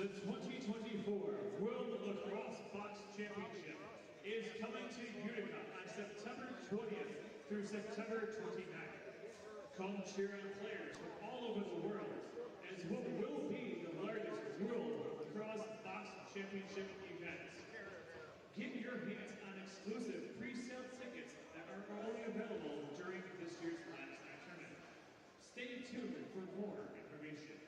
The 2024 World Lacrosse Box Championship is coming to Utica on September 20th through September 29th. Come cheer on players from all over the world as what will be the largest World Lacrosse Box Championship event. Get your hands on exclusive pre-sale tickets that are only available during this year's LAXNAI tournament. Stay tuned for more information.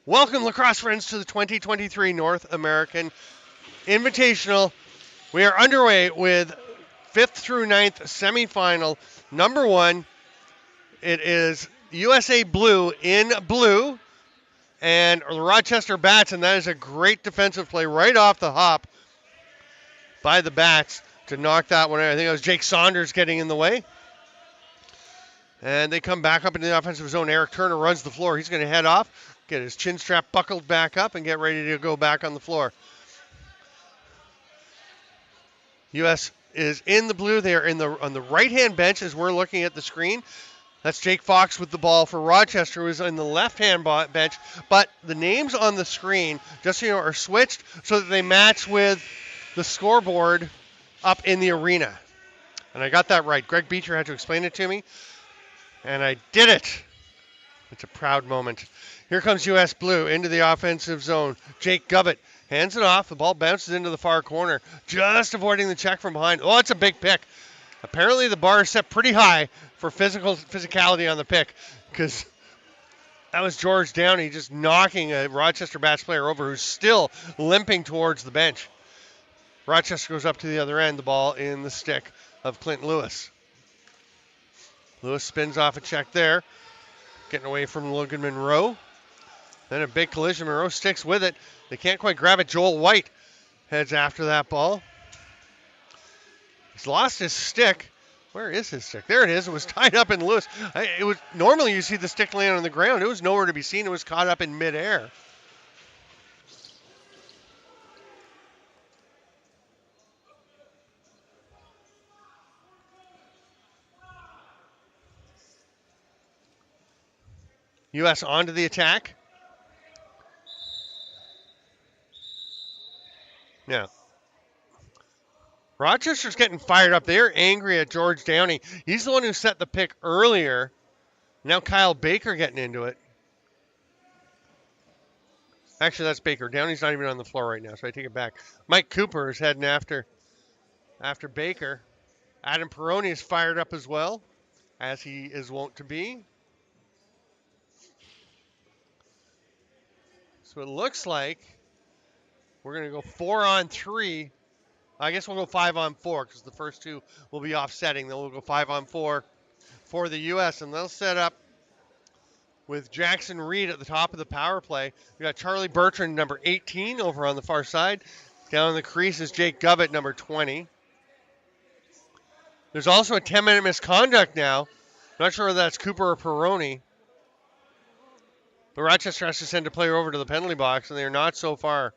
Welcome, lacrosse friends, to the 2023 North American Invitational. We are underway with 5th through 9th semifinal. Number 1, it is USA Blue in blue and the Rochester Bats, and that is a great defensive play right off the hop by the Bats to knock that one out. I think it was Jake Saunders getting in the way. And they come back up into the offensive zone. Eric Turner runs the floor. He's going to head off, get his chin strap buckled back up, and get ready to go back on the floor. U.S. is in the blue. They are on the right-hand bench as we're looking at the screen. That's Jake Fox with the ball for Rochester, who is in the left-hand bench. But the names on the screen, just so you know, are switched so that they match with the scoreboard up in the arena. And I got that right. Greg Beecher had to explain it to me, and I did it. It's a proud moment. Here comes U.S. Blue into the offensive zone. Jake Govett hands it off. The ball bounces into the far corner, just avoiding the check from behind. Oh, it's a big pick. Apparently the bar is set pretty high for physicality on the pick, because that was George Downey just knocking a Rochester Bats player over who's still limping towards the bench. Rochester goes up to the other end, the ball in the stick of Clint Lewis. Lewis spins off a check there, getting away from Logan Monroe. Then a big collision. Monroe sticks with it. They can't quite grab it. Joel White heads after that ball. He's lost his stick. Where is his stick? There it is. It was tied up in Lewis. Normally you see the stick land on the ground. It was nowhere to be seen. It was caught up in midair. U.S. onto the attack. Yeah. Rochester's getting fired up. They're angry at George Downey. He's the one who set the pick earlier. Now Kyle Baker getting into it. Actually, that's Baker. Downey's not even on the floor right now, so I take it back. Mike Cooper is heading after Baker. Adam Perrone is fired up as well, as he is wont to be. So it looks like we're going to go 4-on-3. I guess we'll go 5-on-4 because the first two will be offsetting. Then we'll go 5-on-4 for the U.S. and they'll set up with Jackson Reed at the top of the power play. We got Charlie Bertrand, number 18, over on the far side. Down in the crease is Jake Govett, number 20. There's also a 10-minute misconduct now. Not sure whether that's Cooper or Perrone. But Rochester has to send a player over to the penalty box, and they are not so far.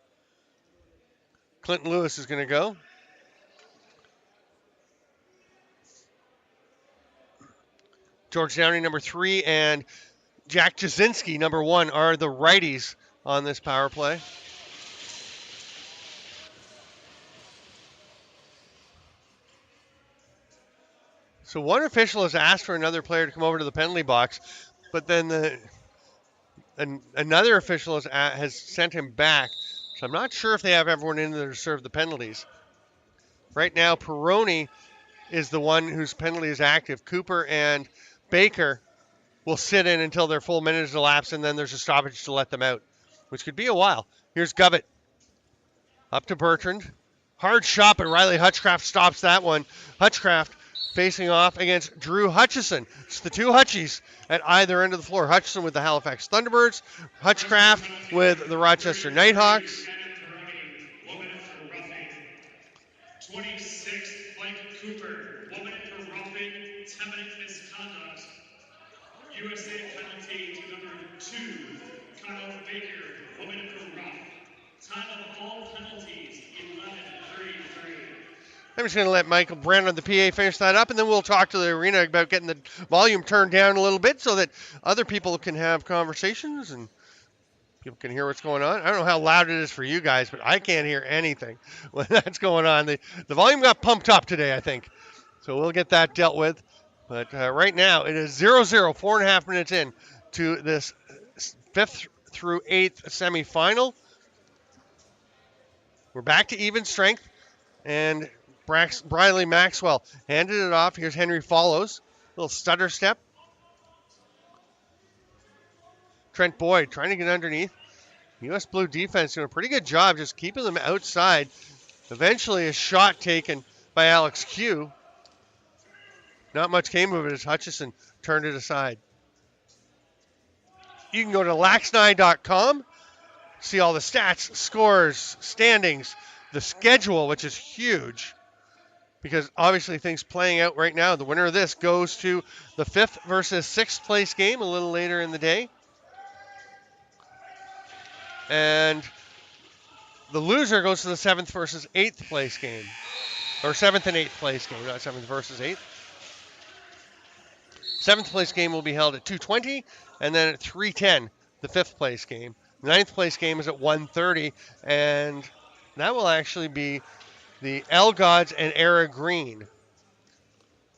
Clinton Lewis is going to go. George Downey, number 3, and Jack Jasinski, number 1, are the righties on this power play. So one official has asked for another player to come over to the penalty box, but then another official has sent him back. So I'm not sure if they have everyone in there to serve the penalties. Right now, Perrone is the one whose penalty is active. Cooper and Baker will sit in until their full minute is elapsed, and then there's a stoppage to let them out, which could be a while. Here's Govett. Up to Bertrand. Hard shot, but Riley Hutchcraft stops that one. Hutchcraft facing off against Drew Hutchison. It's the two Hutchies at either end of the floor. Hutchison with the Halifax Thunderbirds, Hutchcraft with the Rochester Nighthawks. 26th, Mike Cooper, woman for roughing, 10-minute misconduct. USA penalty to number 2, Kyle Baker, woman for rough. Time of all penalties, 11:33. I'm just going to let Michael Brandon, the PA, finish that up, and then we'll talk to the arena about getting the volume turned down a little bit so that other people can have conversations and people can hear what's going on. I don't know how loud it is for you guys, but I can't hear anything when that's going on. The volume got pumped up today, I think. So we'll get that dealt with. But right now, it is 0-0, 4.5 minutes in to this 5th through 8th semifinal. We're back to even strength, and Briley Maxwell handed it off. Here's Henry Follows. Little stutter step. Trent Boyd trying to get underneath. U.S. Blue defense doing a pretty good job just keeping them outside. Eventually a shot taken by Alex Q. Not much came of it as Hutchison turned it aside. You can go to LAXNAI.com, see all the stats, scores, standings, the schedule, which is huge. Because obviously things playing out right now. The winner of this goes to the 5th versus 6th place game a little later in the day. And the loser goes to the 7th versus 8th place game. Or 7th and 8th place game, not 7th versus 8th. 7th place game will be held at 2:20, and then at 3:10, the 5th place game. 9th place game is at 1:30, and that will actually be the L Gods and Era Green.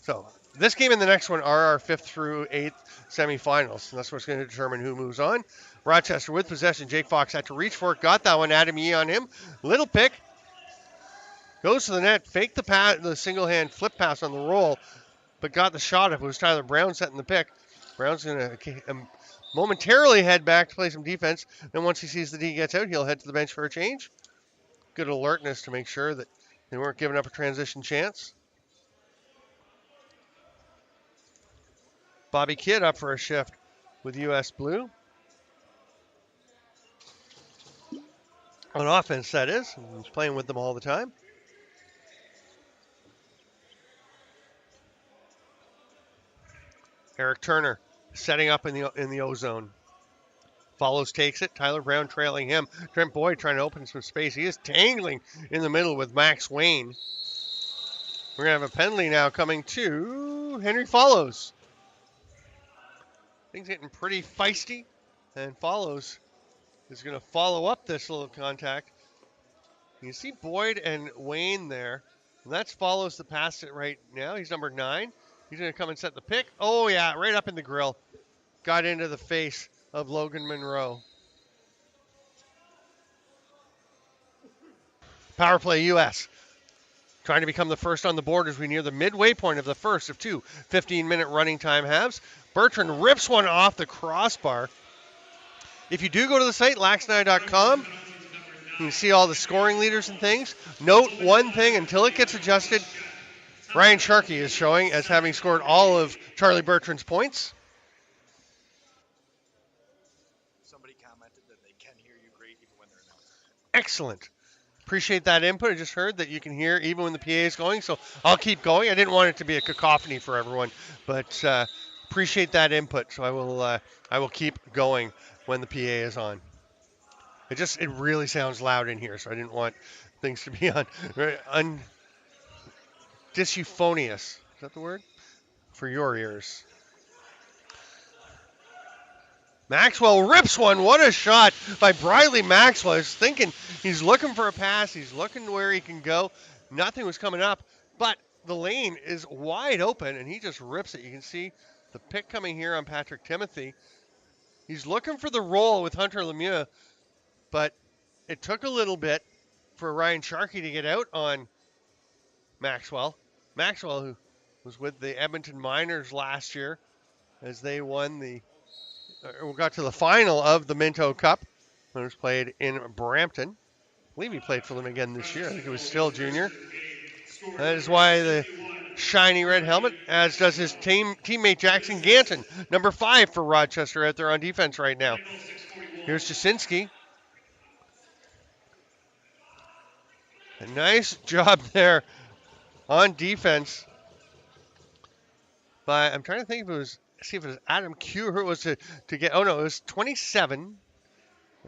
So this game and the next one are our 5th through 8th semifinals, and that's what's going to determine who moves on. Rochester with possession. Jake Fox had to reach for it, got that one. Adam Yee on him. Little pick. Goes to the net, faked the pass, the single hand flip pass on the roll, but got the shot up. It was Tyler Brown setting the pick. Brown's going to momentarily head back to play some defense. Then once he sees the D gets out, he'll head to the bench for a change. Good alertness to make sure that they weren't giving up a transition chance. Bobby Kidd up for a shift with U.S. Blue. On offense, that is. He's playing with them all the time. Eric Turner setting up in the O zone. Follows, takes it. Tyler Brown trailing him. Trent Boyd trying to open some space. He is tangling in the middle with Max Wayne. We're going to have a penalty now coming to Henry Follows. Things getting pretty feisty. And Follows is going to follow up this little contact. You see Boyd and Wayne there. And that's Follows that passed it right now. He's number 9. He's going to come and set the pick. Oh, yeah, right up in the grill. Got into the face of Logan Monroe. Power play U.S. Trying to become the first on the board as we near the midway point of the first of two 15-minute running time halves. Bertrand rips one off the crossbar. If you do go to the site, laxnai.com, you can see all the scoring leaders and things. Note one thing, until it gets adjusted, Ryan Sharkey is showing as having scored all of Charlie Bertrand's points. Somebody commented that they can hear you great even when they're announcing. Excellent. Appreciate that input. I just heard that you can hear even when the PA is going, so I'll keep going. I didn't want it to be a cacophony for everyone, but appreciate that input. So I will keep going when the PA is on. It really sounds loud in here, so I didn't want things to be on diseuphonious. Is that the word? For your ears. Maxwell rips one. What a shot by Briley Maxwell. I was thinking he's looking for a pass. He's looking where he can go. Nothing was coming up, but the lane is wide open, and he just rips it. You can see the pick coming here on Patrick Timothy. He's looking for the roll with Hunter Lemieux, but it took a little bit for Ryan Sharkey to get out on Maxwell. Maxwell, who was with the Edmonton Miners last year as they got to the final of the Minto Cup when it was played in Brampton. I believe he played for them again this year. I think it was still junior. That is why the shiny red helmet, as does his teammate Jackson Ganton, number 5 for Rochester out there on defense right now. Here's Jasinski. A nice job there on defense by, I'm trying to think if it was, see if it was Adam Q who it was to get, oh no, it was 27.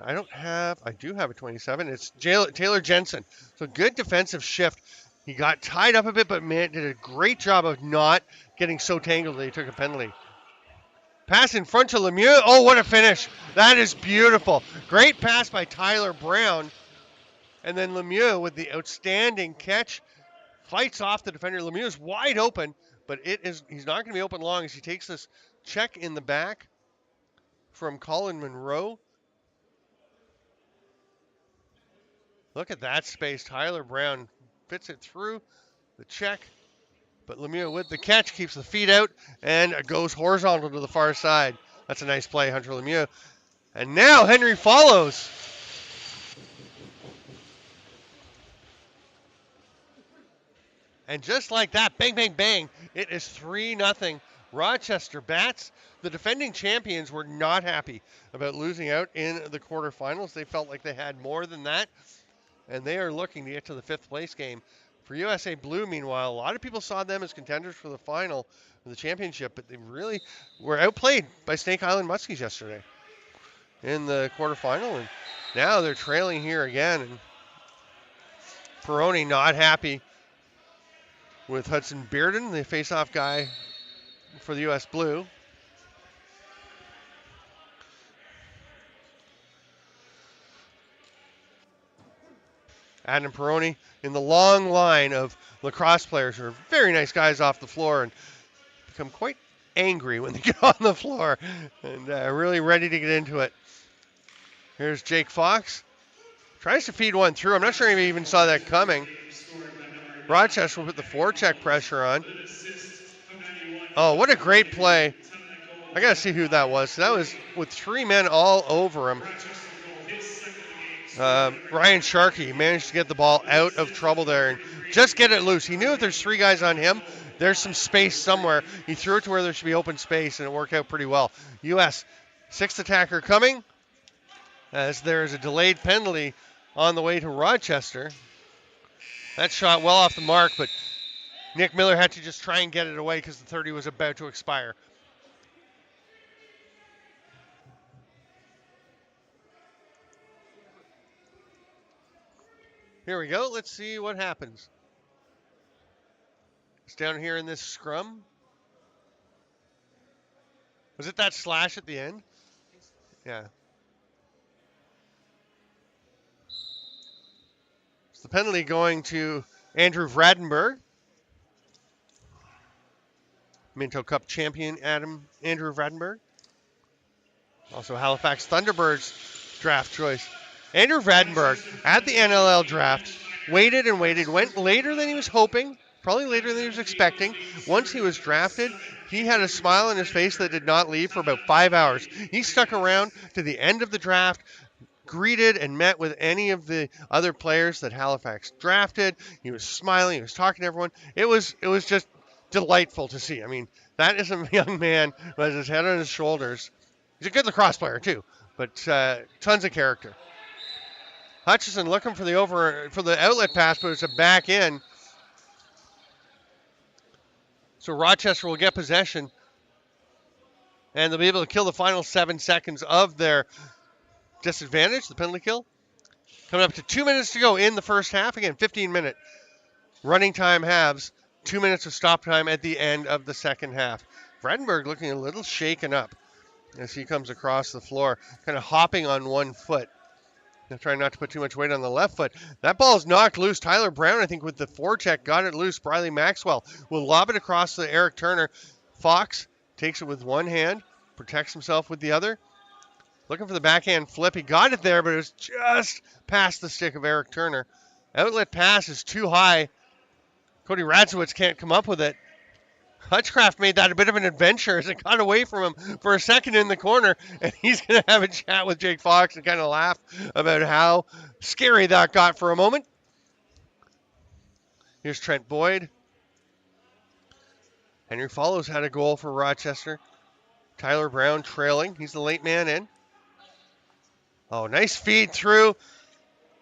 I do have a 27. It's Taylor Jensen. So good defensive shift. He got tied up a bit, but man, did a great job of not getting so tangled that he took a penalty. Pass in front to Lemieux. Oh, what a finish. That is beautiful. Great pass by Tyler Brown. And then Lemieux with the outstanding catch. Fights off the defender. Lemieux is wide open, but he's not going to be open long as he takes this check in the back from Colin Monroe. Look at that space. Tyler Brown fits it through the check, but Lemieux with the catch keeps the feet out and goes horizontal to the far side. That's a nice play, Hunter Lemieux. And now Henry follows. And just like that, bang, bang, bang, it is 3-0. Rochester Bats. The defending champions were not happy about losing out in the quarterfinals. They felt like they had more than that. And they are looking to get to the 5th place game. For USA Blue, meanwhile, a lot of people saw them as contenders for the final of the championship, but they really were outplayed by Snake Island Muskies yesterday in the quarterfinal. And now they're trailing here again. And Peroni not happy with Hudson Bearden, the face-off guy for the US Blue. Adam Peroni in the long line of lacrosse players who are very nice guys off the floor and become quite angry when they get on the floor and really ready to get into it. Here's Jake Fox. Tries to feed one through. I'm not sure if he even saw that coming. Rochester will put the forecheck pressure on. Oh, what a great play. I got to see who that was. That was with 3 men all over him. Ryan Sharkey managed to get the ball out of trouble there and just get it loose. He knew if there's 3 guys on him, there's some space somewhere. He threw it to where there should be open space, and it worked out pretty well. U.S. 6th attacker coming as there's a delayed penalty on the way to Rochester. That shot well off the mark, but Nick Miller had to just try and get it away because the 30 was about to expire. Here we go. Let's see what happens. It's down here in this scrum. Was it that slash at the end? Yeah. It's the penalty going to Andrew Vradenberg. Minto Cup champion Andrew Vradenberg. Also Halifax Thunderbirds draft choice. Andrew Vradenberg at the NLL draft waited and waited, went later than he was hoping, probably later than he was expecting. Once he was drafted, he had a smile on his face that did not leave for about 5 hours. He stuck around to the end of the draft, greeted and met with any of the other players that Halifax drafted. He was smiling, he was talking to everyone. It was just delightful to see. I mean, that is a young man who has his head on his shoulders. He's a good lacrosse player too, but tons of character. Hutchison looking for the outlet pass, but it's a back in. So Rochester will get possession, and they'll be able to kill the final 7 seconds of their disadvantage, the penalty kill. Coming up to 2 minutes to go in the first half. Again, 15-minute running time halves. 2 minutes of stop time at the end of the second half. Vradenberg looking a little shaken up as he comes across the floor, kind of hopping on one foot. Trying not to put too much weight on the left foot. That ball is knocked loose. Tyler Brown, I think, with the forecheck, got it loose. Briley Maxwell will lob it across to Eric Turner. Fox takes it with one hand, protects himself with the other. Looking for the backhand flip. He got it there, but it was just past the stick of Eric Turner. Outlet pass is too high. Cody Radzowitz can't come up with it. Hutchcraft made that a bit of an adventure as it got away from him for a second in the corner, and he's going to have a chat with Jake Fox and kind of laugh about how scary that got for a moment. Here's Trent Boyd. Henry Follows had a goal for Rochester. Tyler Brown trailing. He's the late man in. Oh, nice feed through.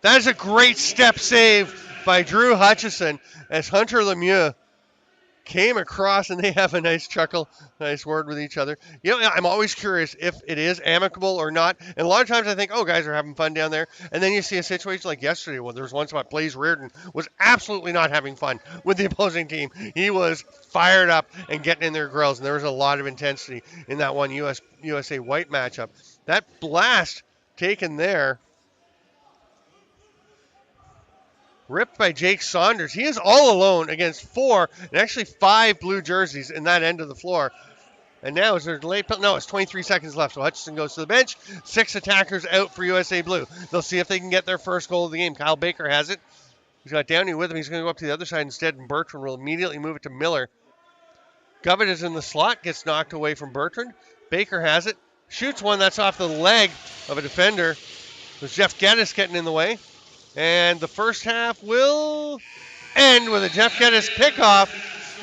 That is a great step save by Drew Hutchison as Hunter Lemieux came across, and they have a nice chuckle, nice word with each other. You know, I'm always curious if it is amicable or not. And a lot of times I think, oh, guys are having fun down there. And then you see a situation like yesterday when there was one spot, Blaze Reardon was absolutely not having fun with the opposing team. He was fired up and getting in their grills, and there was a lot of intensity in that one USA White matchup. That blast taken there, ripped by Jake Saunders. He is all alone against 4 and actually 5 blue jerseys in that end of the floor. And now is there a delayed penalty? No, it's 23 seconds left. So Hutchison goes to the bench. 6 attackers out for USA Blue. They'll see if they can get their first goal of the game. Kyle Baker has it. He's got Downey with him. He's going to go up to the other side instead, and Bertrand will immediately move it to Miller. Govett is in the slot, gets knocked away from Bertrand. Baker has it. Shoots one that's off the leg of a defender. It was Jeff Geddes getting in the way. And the first half will end with a Jeff Geddes pickoff.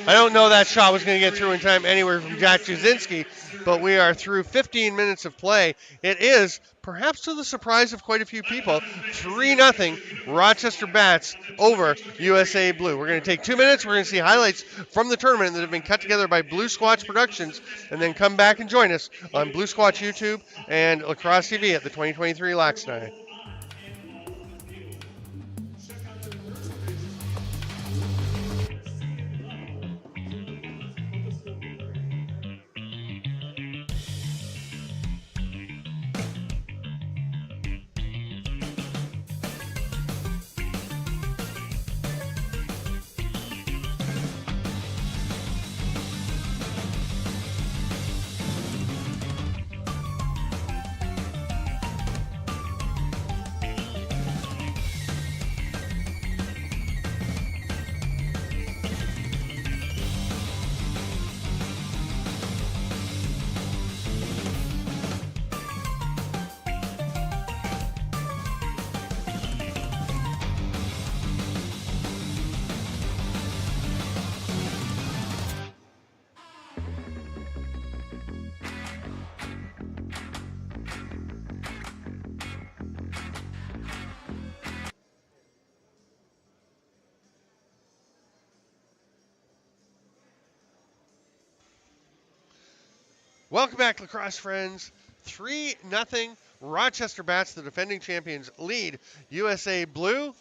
I don't know that shot was going to get through in time anywhere from Jack Jasinski, but we are through 15 minutes of play. It is, perhaps to the surprise of quite a few people, 3-0 Rochester Bats over USA Blue. We're going to take 2 minutes. We're going to see highlights from the tournament that have been cut together by Blue Squatch Productions, and then come back and join us on Blue Squatch YouTube and Lacrosse TV at the 2023 LAXNAI. Welcome back, lacrosse friends. 3-0 Rochester Bats, the defending champions, lead USA Blue.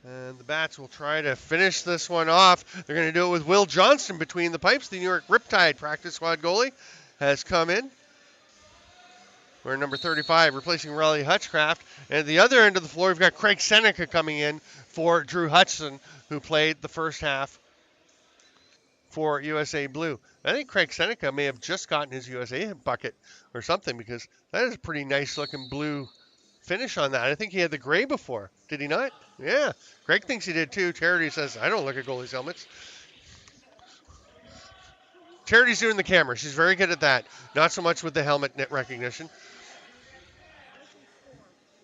And the Bats will try to finish this one off. They're going to do it with Will Johnston between the pipes. The New York Riptide practice squad goalie has come in. We're number 35, replacing Raleigh Hutchcraft. And at the other end of the floor, we've got Craig Seneca coming in for Drew Hutchison, who played the first half for USA Blue. I think Craig Seneca may have just gotten his USA bucket or something, because that is a pretty nice looking blue finish on that. I think he had the gray before. Did he not? Yeah. Craig thinks he did too. Charity says, I don't look at goalies' helmets. Charity's doing the camera. She's very good at that. Not so much with the helmet recognition.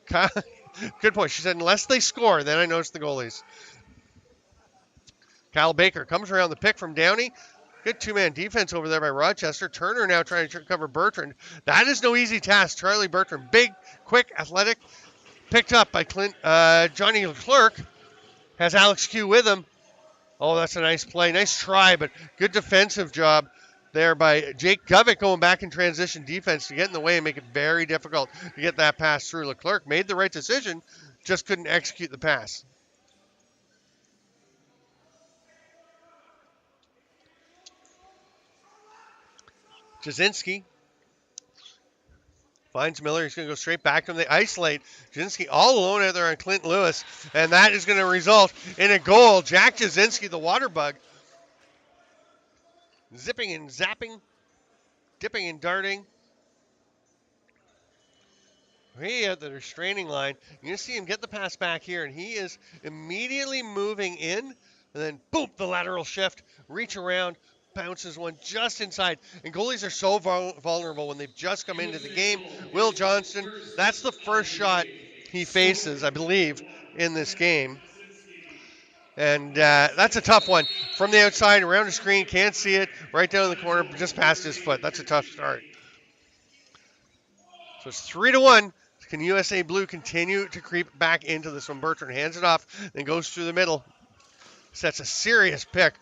Good point. She said, unless they score, then I notice the goalies. Kyle Baker comes around the pick from Downey. Good two-man defense over there by Rochester. Turner now trying to cover Bertrand. That is no easy task. Charlie Bertrand, big, quick, athletic. Picked up by Johnny Leclerc. Has Alex Q with him. Oh, that's a nice play. Nice try, but good defensive job there by Jake Govett, going back in transition defense to get in the way and make it very difficult to get that pass through. Leclerc made the right decision, just couldn't execute the pass. Jasinski finds Miller. He's going to go straight back to him. They isolate Jasinski all alone out there on Clint Lewis, and that is going to result in a goal. Jack Jasinski, the water bug, zipping and zapping, dipping and darting. Way out the restraining line. You're going to see him get the pass back here, and he is immediately moving in, and then boom, the lateral shift, reach around, bounces one just inside. And goalies are so vulnerable when they've just come into the game. Will Johnston, that's the first shot he faces, I believe, in this game. And that's a tough one. From the outside, around the screen, can't see it. Right down in the corner, just past his foot. That's a tough start. So it's 3-1. Can USA Blue continue to creep back into this one? Bertrand hands it off, then goes through the middle. Sets a serious pick.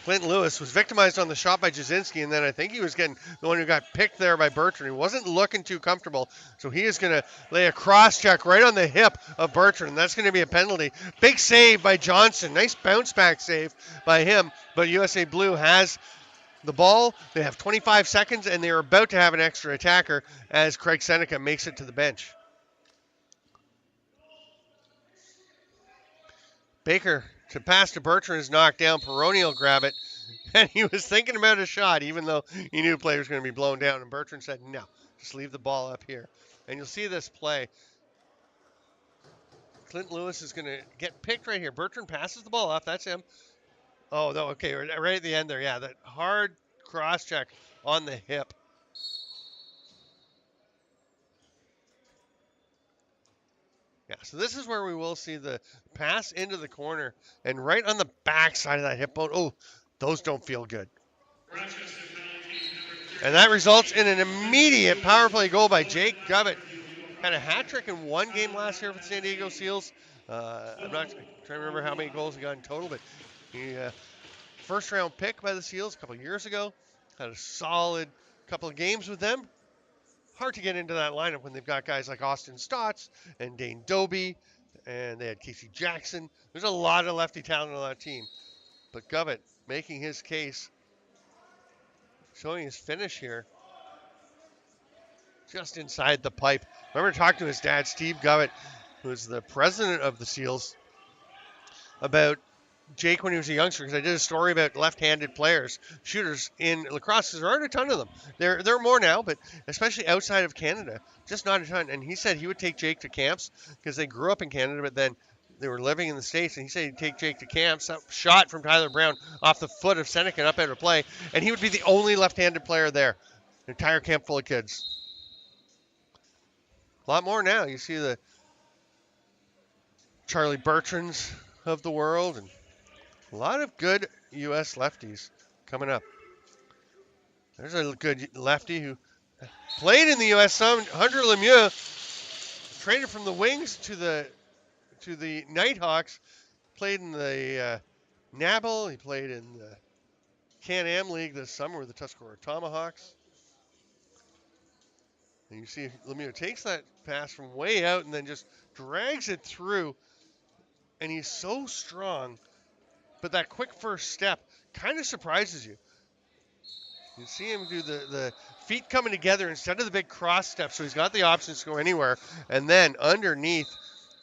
Clint Lewis was victimized on the shot by Jasinski, and then I think he was getting the one who got picked there by Bertrand. He wasn't looking too comfortable, so he is going to lay a cross check right on the hip of Bertrand, and that's going to be a penalty. Big save by Johnson. Nice bounce back save by him, but USA Blue has the ball. They have 25 seconds, and they're about to have an extra attacker as Craig Seneca makes it to the bench. Baker to pass to Bertrand is knocked down. Peroni will grab it. And he was thinking about a shot, even though he knew the player was going to be blown down. And Bertrand said, no, just leave the ball up here. And you'll see this play. Clint Lewis is going to get picked right here. Bertrand passes the ball off. That's him. Oh, no, okay, right at the end there. Yeah, that hard cross check on the hip. Yeah, so this is where we will see the pass into the corner and right on the back side of that hip bone. Oh, those don't feel good. And that results in an immediate power play goal by Jake Govett. Had a hat trick in one game last year for the San Diego Seals. I'm not trying to remember how many goals he got in total, but he first round pick by the Seals a couple years ago. Had a solid couple of games with them. Hard to get into that lineup when they've got guys like Austin Stotts and Dane Doby, and they had Casey Jackson. There's a lot of lefty talent on that team. But Govett making his case, showing his finish here, just inside the pipe. I remember talking to his dad, Steve Govett, who is the president of the Seals, about Jake when he was a youngster, because I did a story about left-handed players, shooters in lacrosse. There aren't a ton of them. There are more now, but especially outside of Canada, just not a ton. And he said he would take Jake to camps because they grew up in Canada, but then they were living in the States, and he said he'd take Jake to camps. That shot from Tyler Brown off the foot of Seneca up out of play, and he would be the only left-handed player there. An entire camp full of kids. A lot more now. You see the Charlie Bertrands of the world, and a lot of good U.S. lefties coming up. There's a good lefty who played in the U.S. some. Hunter Lemieux traded from the Wings to the Nighthawks. Played in the NABL. He played in the Can-Am League this summer with the Tuscarora Tomahawks. And you see Lemieux takes that pass from way out and then just drags it through. And he's so strong. But that quick first step kind of surprises you. You see him do the feet coming together instead of the big cross step, so he's got the options to go anywhere. And then underneath,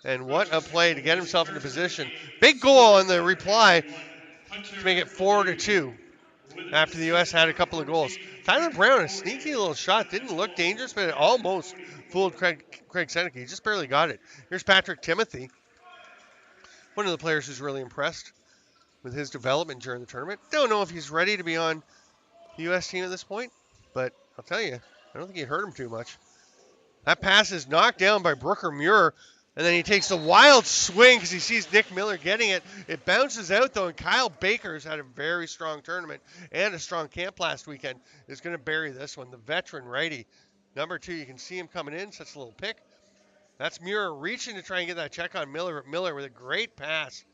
and what a play to get himself into position. Big goal on the reply to make it 4-2 after the U.S. had a couple of goals. Tyler Brown, a sneaky little shot. Didn't look dangerous, but it almost fooled Craig Seneca. He just barely got it. Here's Patrick Timothy, one of the players who's really impressed with his development during the tournament. Don't know if he's ready to be on the U.S. team at this point, but I'll tell you, I don't think it hurt him too much. That pass is knocked down by Brooker Muir, and then he takes a wild swing because he sees Nick Miller getting it. It bounces out, though, and Kyle Baker's had a very strong tournament and a strong camp last weekend. Is going to bury this one. The veteran righty, number 2, you can see him coming in, such a little pick. That's Muir reaching to try and get that check on Miller, but Miller with a great pass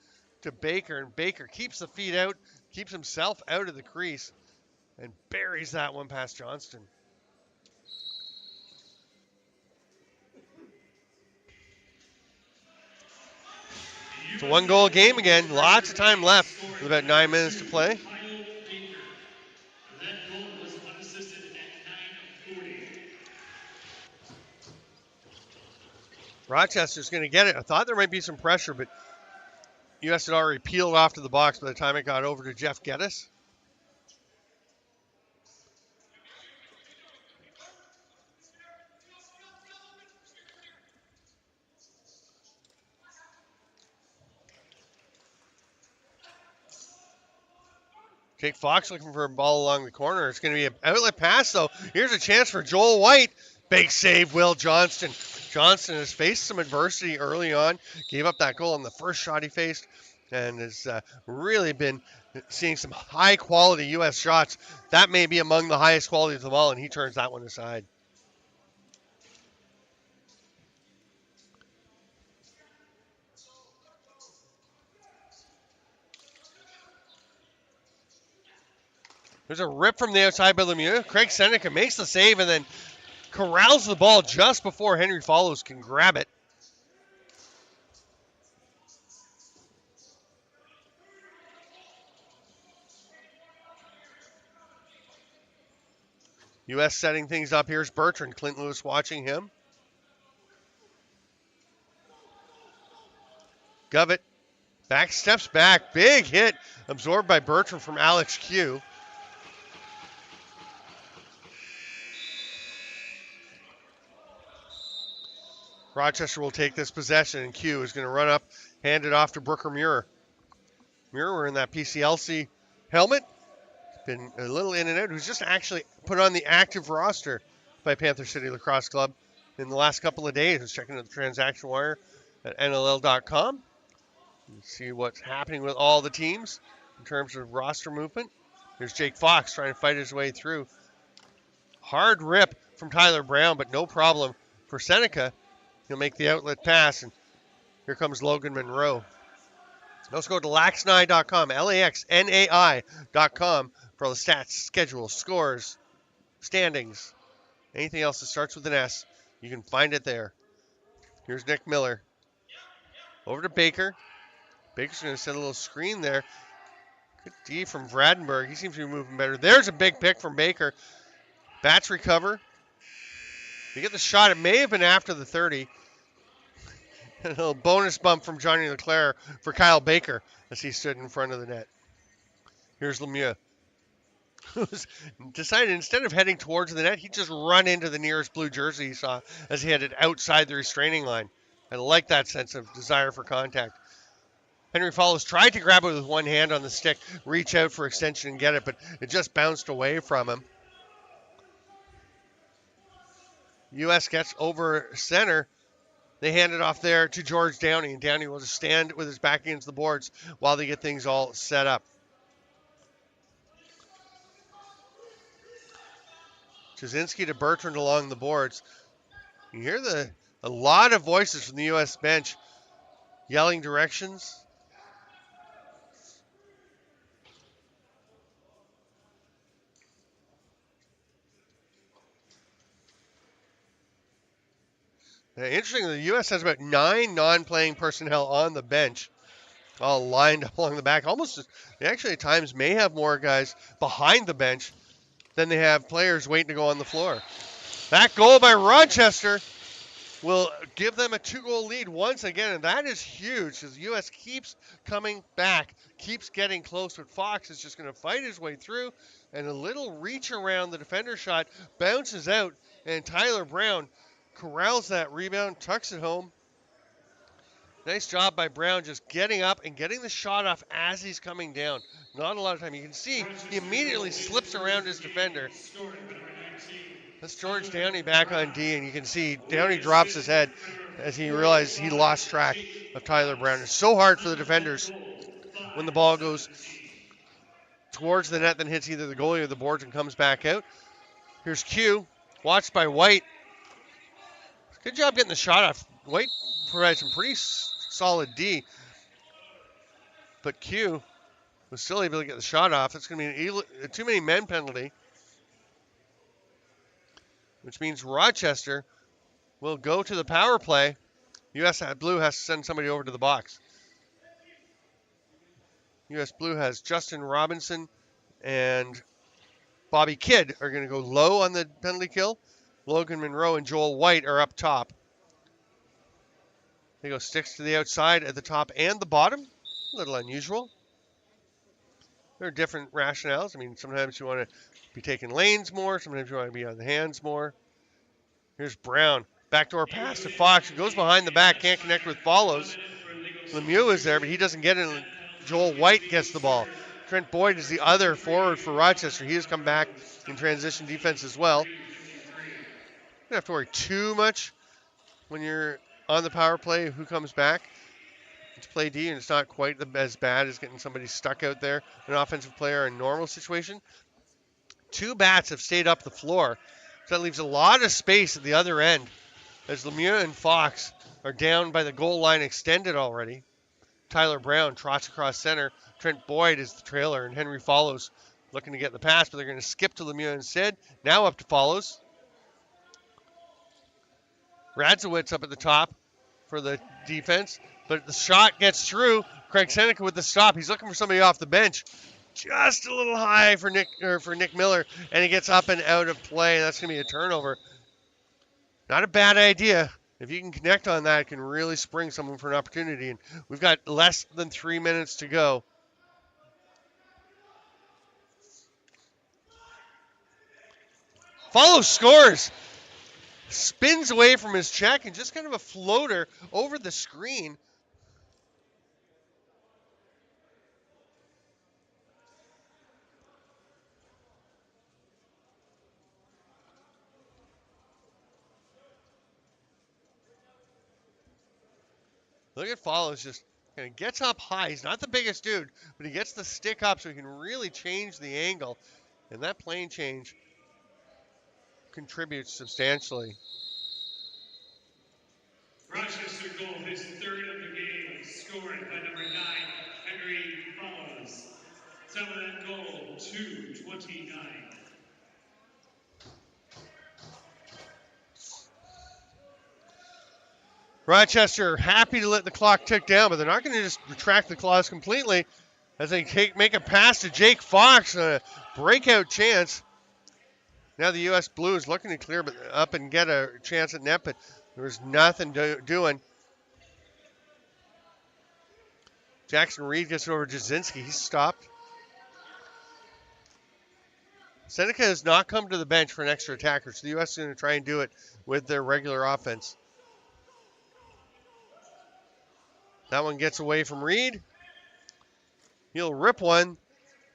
to Baker, and Baker keeps the feet out, keeps himself out of the crease, and buries that one past Johnston. It's a one-goal game again. Lots of time left with about 9 minutes to play. Rochester's going to get it. I thought there might be some pressure, but U.S. had already peeled off to the box by the time it got over to Jeff Geddes. Jake Fox looking for a ball along the corner. It's going to be an outlet pass, though. Here's a chance for Joel White. Big save, Will Johnston. Johnston has faced some adversity early on, gave up that goal on the first shot he faced, and has really been seeing some high-quality U.S. shots. That may be among the highest quality of them all, and he turns that one aside. There's a rip from the outside by Lemieux. Craig Seneca makes the save and then corrals the ball just before Henry Follows can grab it. U.S. setting things up. Here's Bertrand. Clint Lewis watching him. Govett steps back. Big hit absorbed by Bertrand from Alex Q. Rochester will take this possession, and Q is going to run up, hand it off to Brooker Muir. Muir wearing that PCLC helmet. Been a little in and out. Who's just actually put on the active roster by Panther City Lacrosse Club in the last couple of days. I was checking out the transaction wire at NLL.com. See what's happening with all the teams in terms of roster movement. Here's Jake Fox trying to fight his way through. Hard rip from Tyler Brown, but no problem for Seneca. He'll make the outlet pass, and here comes Logan Monroe. Let's go to LAXNAI.com, LAXNAI.com for all the stats, schedules, scores, standings, anything else that starts with an S. You can find it there. Here's Nick Miller. Over to Baker. Baker's going to set a little screen there. Good D from Vradenberg. He seems to be moving better. There's a big pick from Baker. Bats recover. You get the shot. It may have been after the 30. A little bonus bump from Johnny Leclerc for Kyle Baker as he stood in front of the net. Here's Lemieux. Who's decided instead of heading towards the net, he'd just run into the nearest blue jersey he saw as he headed outside the restraining line. I like that sense of desire for contact. Henry Follows tried to grab it with one hand on the stick, reach out for extension and get it, but it just bounced away from him. U.S. gets over center. They hand it off there to George Downey, and Downey will just stand with his back against the boards while they get things all set up. Jasinski to Bertrand along the boards. You hear a lot of voices from the U.S. bench yelling directions. Interesting, the U.S. has about 9 non-playing personnel on the bench, all lined up along the back. They actually at times may have more guys behind the bench than they have players waiting to go on the floor. That goal by Rochester will give them a 2-goal lead once again, and that is huge because the U.S. keeps coming back, keeps getting close, but Fox is just going to fight his way through, and a little reach around the defender shot bounces out, and Tyler Brown corrals that rebound, tucks it home. Nice job by Brown just getting up and getting the shot off as he's coming down. Not a lot of time. You can see he immediately slips around his defender. That's George Downey back on D, and you can see Downey drops his head as he realizes he lost track of Tyler Brown. It's so hard for the defenders when the ball goes towards the net, then hits either the goalie or the boards and comes back out. Here's Q, watched by White. Good job getting the shot off. White provides some pretty solid D, but Q was still able to get the shot off. That's going to be a too many men penalty, which means Rochester will go to the power play. U.S. Blue has to send somebody over to the box. U.S. Blue has Justin Robinson and Bobby Kidd are going to go low on the penalty kill. Logan Monroe and Joel White are up top. They go sticks to the outside at the top and the bottom. A little unusual. There are different rationales. I mean, sometimes you want to be taking lanes more. Sometimes you want to be on the hands more. Here's Brown. Backdoor pass to Fox. He goes behind the back. Can't connect with Follows. Lemieux is there, but he doesn't get it. Joel White gets the ball. Trent Boyd is the other forward for Rochester. He has come back in transition defense as well. Don't have to worry too much when you're on the power play, who comes back to play D, and it's not quite as bad as getting somebody stuck out there, an offensive player in a normal situation. 2 bats have stayed up the floor, so that leaves a lot of space at the other end as Lemieux and Fox are down by the goal line extended already. Tyler Brown trots across center. Trent Boyd is the trailer, and Henry follows, looking to get the pass, but they're going to skip to Lemieux instead. Now up to follows. Radzowitz up at the top for the defense, but the shot gets through. Craig Seneca with the stop. He's looking for somebody off the bench. Just a little high for Nick Miller, and he gets up and out of play. That's going to be a turnover. Not a bad idea. If you can connect on that, it can really spring someone for an opportunity. And we've got less than 3 minutes to go. Follow scores. Spins away from his check and just kind of a floater over the screen. Look at Follows, just kind of gets up high. He's not the biggest dude, but he gets the stick up so he can really change the angle. And that plane change contributes substantially. Rochester goal, his third of the game, scored by number 9, Henry Follows. Time of that goal, 2:29. Rochester happy to let the clock tick down, but they're not going to just retract the clause completely as they make a pass to Jake Fox, a breakout chance. Now the U.S. Blues looking to clear up and get a chance at net, but there's nothing doing. Jackson Reed gets it over Jasinski. He's stopped. Seneca has not come to the bench for an extra attacker, so the U.S. is going to try and do it with their regular offense. That one gets away from Reed. He'll rip one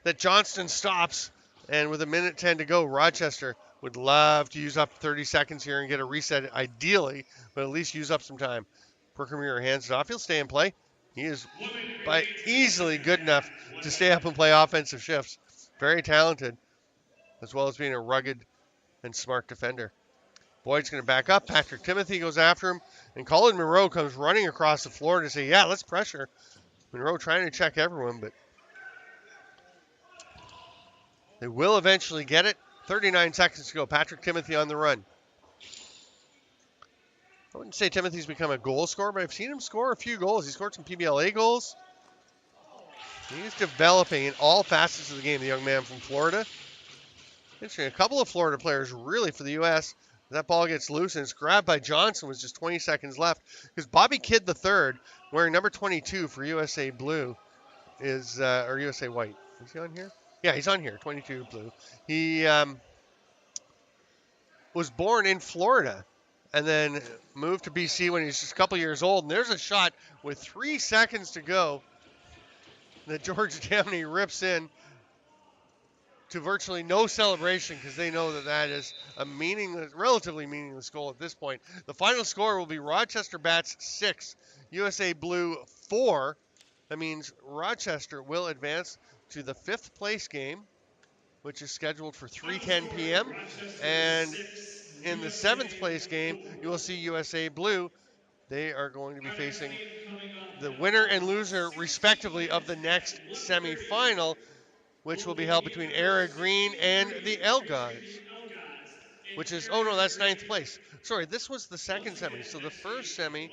that Johnston stops. And with 1:10 to go, Rochester would love to use up 30 seconds here and get a reset ideally, but at least use up some time. Perkemere hands it off. He'll stay in play. He is by easily good enough to stay up and play offensive shifts. Very talented, as well as being a rugged and smart defender. Boyd's going to back up. Patrick Timothy goes after him. And Colin Monroe comes running across the floor to say, yeah, let's pressure. Monroe trying to check everyone, but they will eventually get it. 39 seconds to go. Patrick Timothy on the run. I wouldn't say Timothy's become a goal scorer, but I've seen him score a few goals. He scored some PBLA goals. He's developing in all facets of the game, the young man from Florida. Interesting, a couple of Florida players really for the U.S. That ball gets loose and it's grabbed by Johnson with just 20 seconds left. Because Bobby Kidd III, wearing number 22 for USA Blue, is or USA White. Is he on here? Yeah, he's on here, 22 Blue. He was born in Florida and then moved to BC when he was just a couple years old. And there's a shot with 3 seconds to go that George Damney rips in to virtually no celebration because they know that that is a relatively meaningless goal at this point. The final score will be Rochester Bats 6, USA Blue 4. That means Rochester will advance to the 5th place game, which is scheduled for 3:10 p.m. And in the 7th place game, you will see USA Blue. They are going to be facing the winner and loser, respectively, of the next semifinal, which will be held between Era Green and the Elgods, which is, oh no, that's 9th place. Sorry, this was the second semi. So the first semi,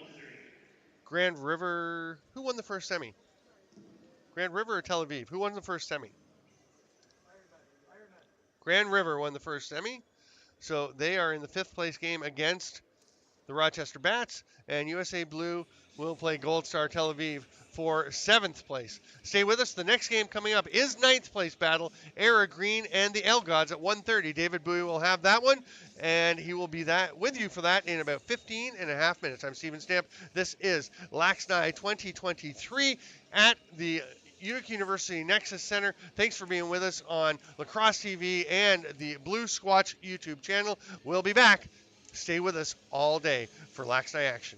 Grand River, who won the first semi? Grand River or Tel Aviv? Who won the first semi? Grand River won the first semi. So they are in the 5th place game against the Rochester Bats, and USA Blue will play Gold Star Tel Aviv for 7th place. Stay with us. The next game coming up is 9th place battle, Era Green and the Elgods at 1:30. David Bowie will have that one, and he will be with you for that in about 15 and a half minutes. I'm Steven Stamp. This is LAXNAI 2023 at the Utica University Nexus Center. Thanks for being with us on Lacrosse TV and the Blue Squatch YouTube channel. We'll be back Stay with us all day for LAXNAI action.